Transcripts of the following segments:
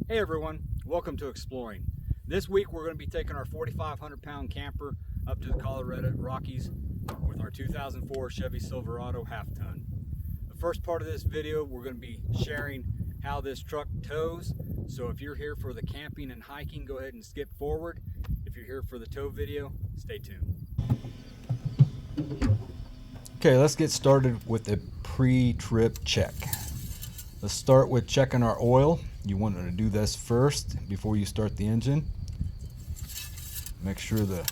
Hey everyone, welcome to Xploring. This week we're going to be taking our 4,500 pound camper up to the Colorado Rockies with our 2004 Chevy Silverado half ton. The first part of this video we're going to be sharing how this truck tows, so if you're here for the camping and hiking, go ahead and skip forward. If you're here for the tow video, stay tuned. Okay, let's get started with a pre-trip check. Let's start with checking our oil. You want to do this first before you start the engine. Make sure the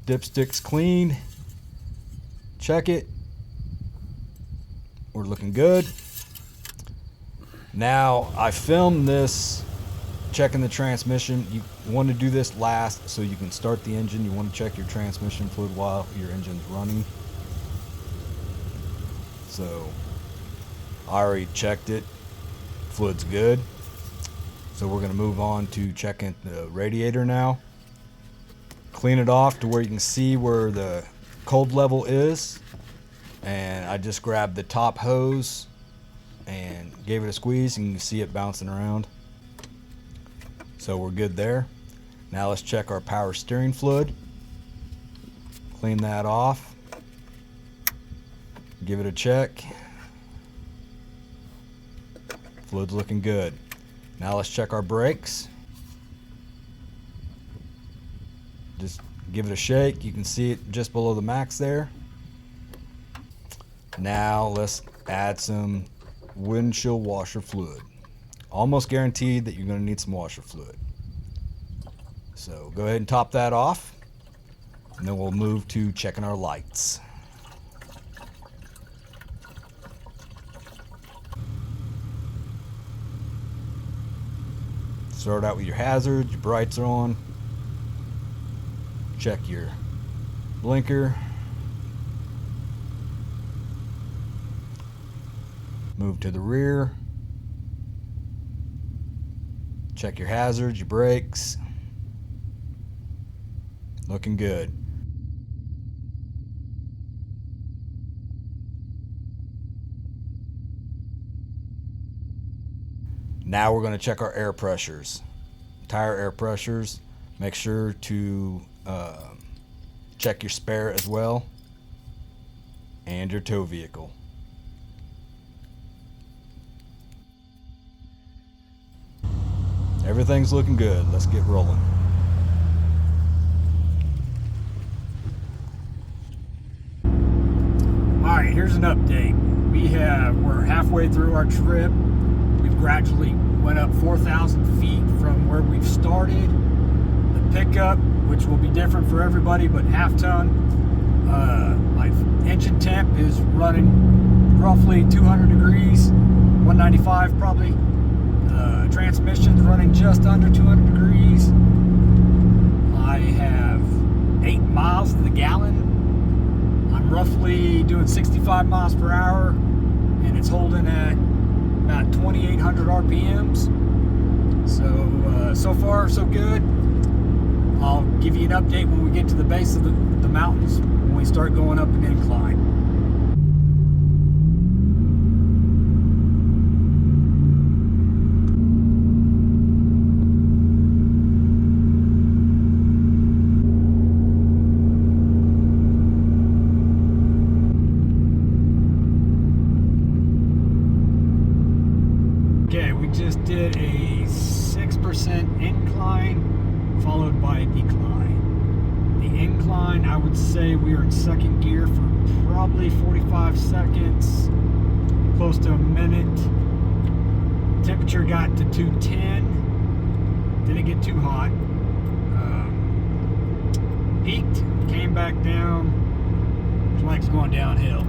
dipstick's clean. Check it. We're looking good. Now, I filmed this checking the transmission. You want to do this last so you can start the engine. You want to check your transmission fluid while your engine's running. So, I already checked it. Fluid's good. So we're going to move on to checking the radiator now. Clean it off to where you can see where the cold level is. And I just grabbed the top hose and gave it a squeeze, and you can see it bouncing around. So we're good there. Now let's check our power steering fluid. Clean that off. Give it a check. Fluid's looking good. Now let's check our brakes. Just give it a shake. You can see it just below the max there. Now let's add some windshield washer fluid. Almost guaranteed that you're going to need some washer fluid. So go ahead and top that off, and then we'll move to checking our lights. Start out with your hazards. Your brights are on. Check your blinker. Move to the rear. Check your hazards, your brakes. Looking good. Now we're going to check our air pressures, tire air pressures. Make sure to check your spare as well, and your tow vehicle. Everything's looking good. Let's get rolling. Alright, here's an update. We're halfway through our trip. We've gradually went up 4,000 feet from where we've started. The pickup, which will be different for everybody, but half ton. My engine temp is running roughly 200 degrees, 195 probably. Transmission's running just under 200 degrees. I have 8 miles to the gallon. I'm roughly doing 65 miles per hour, and it's holding at about 2,800 RPMs. So far so good. I'll give you an update when we get to the base of the mountains, when we start going up an incline. Okay, we just did a 6% incline followed by a decline. The incline, I would say we are in second gear for probably 45 seconds, close to a minute. Temperature got to 210, didn't get too hot. Peaked, came back down, like it's going downhill.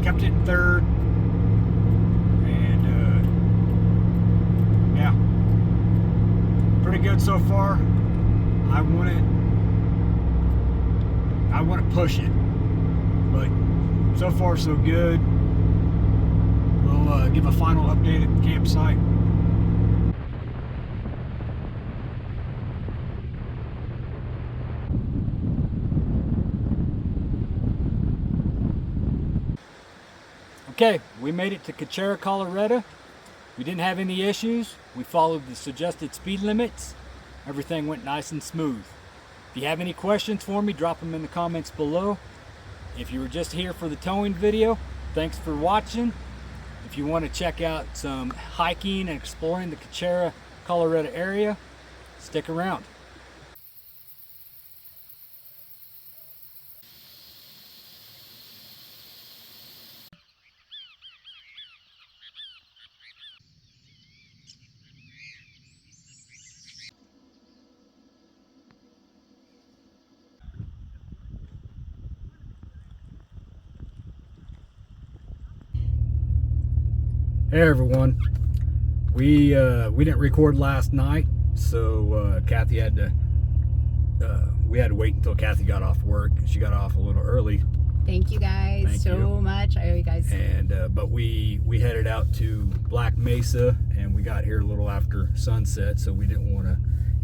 Kept it in third. Yeah, pretty good so far. I want to push it, but so far so good. We'll give a final update at the campsite. Okay, we made it to Cuchara, Colorado. We didn't have any issues. We followed the suggested speed limits. Everything went nice and smooth. If you have any questions for me, drop them in the comments below. If you were just here for the towing video, thanks for watching. If you want to check out some hiking and exploring the Cuchara, Colorado area, stick around. Hey everyone, we didn't record last night, so Kathy had to we had to wait until Kathy got off work. She got off a little early. Thank you guys so much. I owe you guys. And but we headed out to Black Mesa, and we got here a little after sunset, so we didn't want to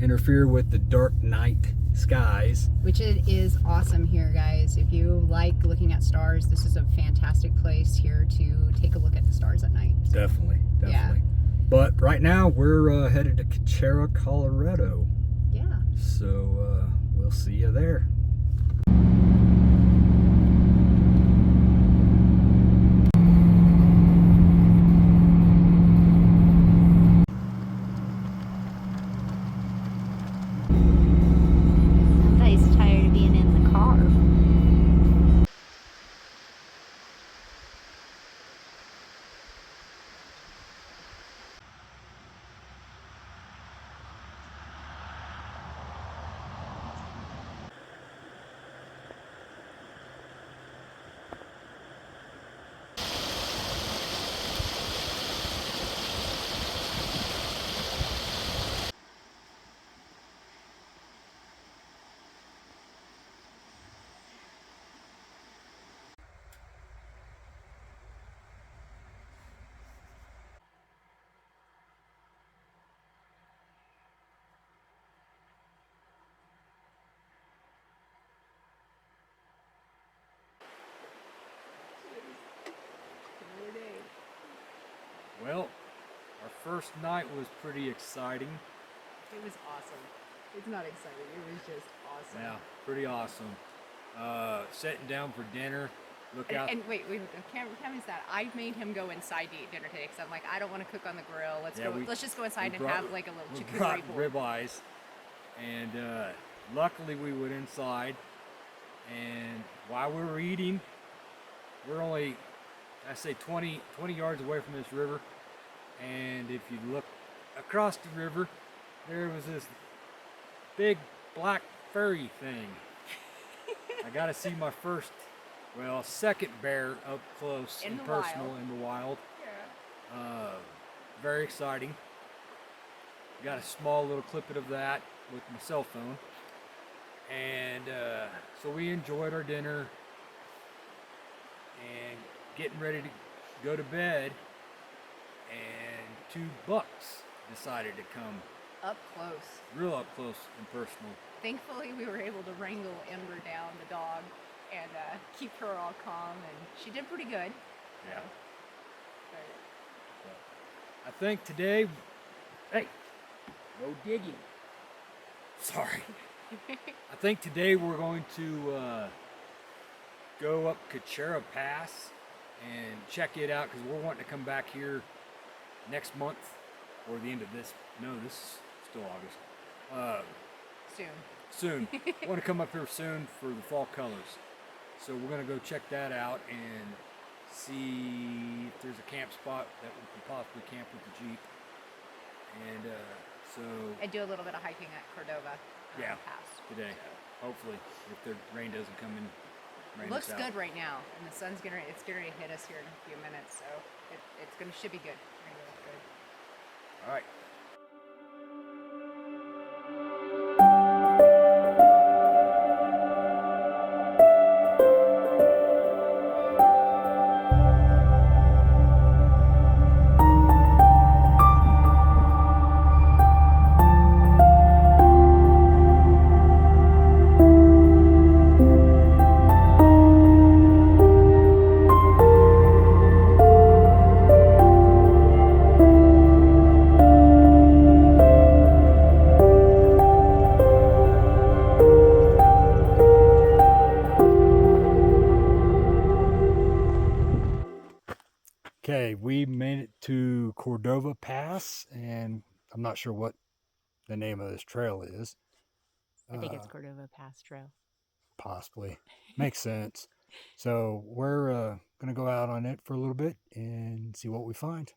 interfere with the dark night skies. Which it is awesome here, guys. If you like looking at stars, this is a fantastic place here to take a look at the stars at night. So, definitely. Yeah. But right now we're headed to Cuchara, Colorado. Yeah. So we'll see you there. Somebody's tired of being in the car. Well, our first night was pretty exciting. It was awesome. It's not exciting. It was just awesome. Yeah, pretty awesome. Sitting down for dinner. Look out. And wait, Cam is that I made him go inside to eat dinner today because I'm like, I don't want to cook on the grill. Let's just go inside and have like a little charcuterie board. Ribeyes, and luckily we went inside. And while we were eating, we're only, I say 20 yards away from this river. And if you look across the river, there was this big black furry thing. I got to see my second bear up close and personal in the wild. Yeah. Very exciting. Got a small little clip of that with my cell phone. And so we enjoyed our dinner and getting ready to go to bed, and two bucks decided to come up close, real up close and personal. Thankfully we were able to wrangle Ember down, the dog, and keep her all calm, and she did pretty good. Yeah. So, I think today, hey, no digging. Sorry. I think today we're going to go up Cuchara Pass and check it out, because we're wanting to come back here next month or the end of this. No, this is still August. Soon. I want to come up here soon for the fall colors. So we're going to go check that out and see if there's a camp spot that we can possibly camp with the Jeep. And I do a little bit of hiking at Cordova Pass today. So. Hopefully, if the rain doesn't come in. Looks good right now, and the sun's gonna hit us here in a few minutes, so should be good. All right. Cordova Pass, and I'm not sure what the name of this trail is. I think it's Cordova Pass Trail. Possibly. Makes sense. So we're going to go out on it for a little bit and see what we find.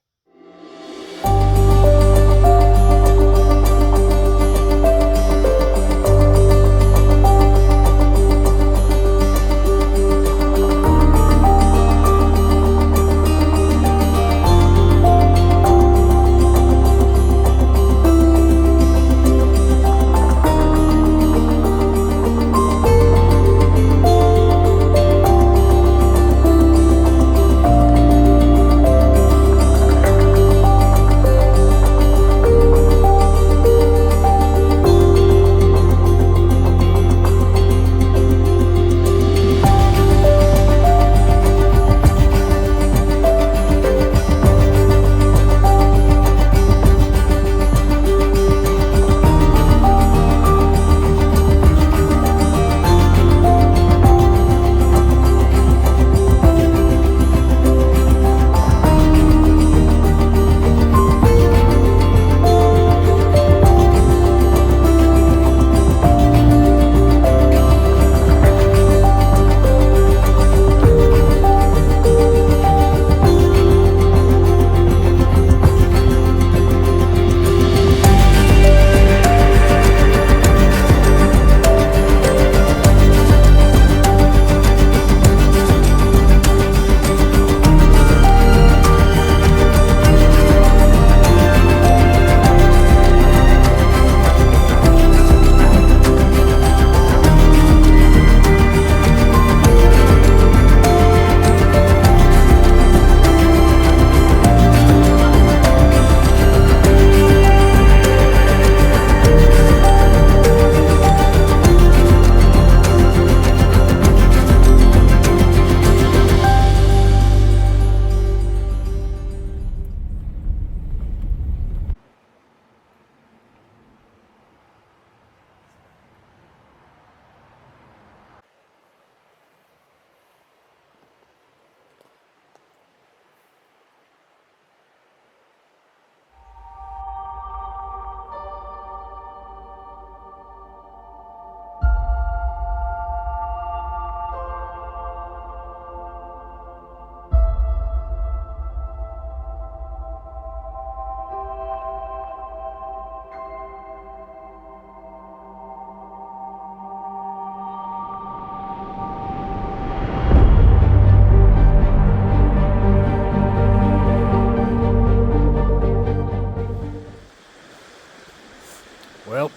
Well,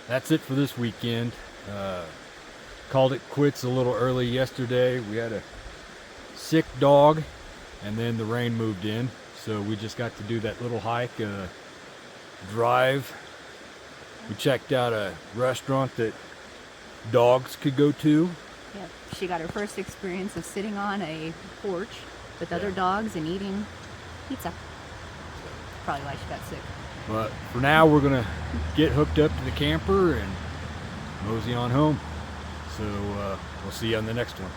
that's it for this weekend. Called it quits a little early yesterday. We had a sick dog, and then the rain moved in, so we just got to do that little hike, drive. We checked out a restaurant that dogs could go to. Yep. She got her first experience of sitting on a porch with other dogs and eating pizza. Probably why she got sick. But for now, we're gonna get hooked up to the camper and mosey on home. So we'll see you on the next one.